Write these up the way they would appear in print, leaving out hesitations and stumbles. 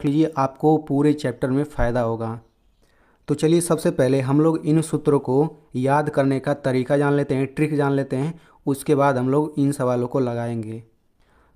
रख लीजिए, आपको पूरे चैप्टर में फ़ायदा होगा। तो चलिए सबसे पहले हम लोग इन सूत्रों को याद करने का तरीका जान लेते हैं, ट्रिक जान लेते हैं, उसके बाद हम लोग इन सवालों को लगाएंगे।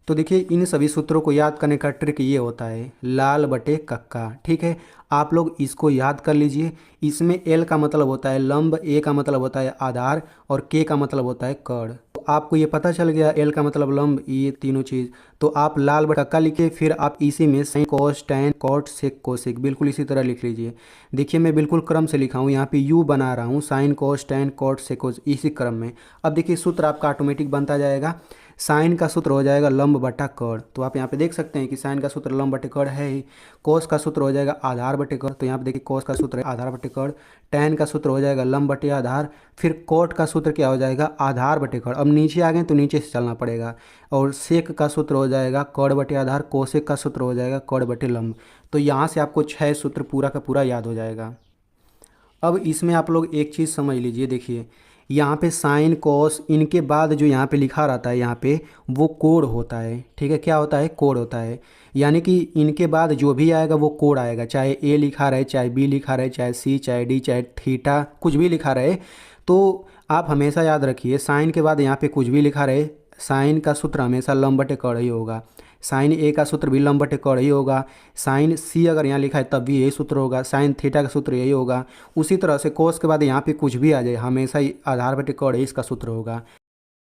तो देखिए इन सभी सूत्रों को याद करने का ट्रिक ये होता है लाल बटे कक्का। ठीक है, आप लोग इसको याद कर लीजिए। इसमें एल का मतलब होता है लंब, ए का मतलब होता है आधार और के का मतलब होता है कर्ण। तो आपको ये पता चल गया एल का मतलब लंब, ये तीनों चीज़। तो आप लाल बटे कक्का लिखिए, फिर आप इसी में sine cos tan cot sec cosec बिल्कुल इसी तरह लिख लीजिए। देखिए मैं बिल्कुल क्रम से लिखा हूँ, यहाँ पे यू बना रहा हूँ, sine cos tan cot sec cos इसी क्रम में। अब देखिए सूत्र आपका ऑटोमेटिक बनता जाएगा। साइन का सूत्र हो जाएगा लंब बटा कर्ण, तो आप यहाँ पे देख सकते हैं कि साइन का सूत्र लंब बटे कर्ण है ही। कोस का सूत्र हो जाएगा आधार बटे कर्ण, तो यहाँ पे देखिए कोस का सूत्र है आधार बटे कर्ण। टैन का सूत्र हो जाएगा लंब बटे आधार। फिर कोट का सूत्र क्या हो जाएगा आधार बटे कर्ण। अब नीचे आ गए तो नीचे से चलना पड़ेगा। और सेक का सूत्र हो जाएगा कर्ण बटे आधार। कोसेक का सूत्र हो जाएगा कर्ण बटे लंब। तो यहाँ से आपको 6 सूत्र पूरा का पूरा याद हो जाएगा। अब इसमें आप लोग एक चीज़ समझ लीजिए, देखिए यहाँ पे साइन कॉस इनके बाद जो यहाँ पे लिखा रहता है यहाँ पे वो कोड होता है। ठीक है, क्या होता है कोड होता है, यानी कि इनके बाद जो भी आएगा वो कोड आएगा, चाहे ए लिखा रहे, चाहे बी लिखा रहे, चाहे सी, चाहे डी, चाहे थीटा, कुछ भी लिखा रहे। तो आप हमेशा याद रखिए साइन के बाद यहाँ पे कुछ भी लिखा रहे, साइन का सूत्र हमेशा लंब बटे कर्ण ही होगा। साइन ए का सूत्र भी लंब बटे कर्ण ही होगा। साइन सी अगर यहाँ लिखा है तब भी यही सूत्र होगा। साइन थीटा का सूत्र यही होगा। उसी तरह से कोस के बाद यहाँ पे कुछ भी आ जाए हमेशा ही आधार बटे कर्ण ही इसका सूत्र होगा।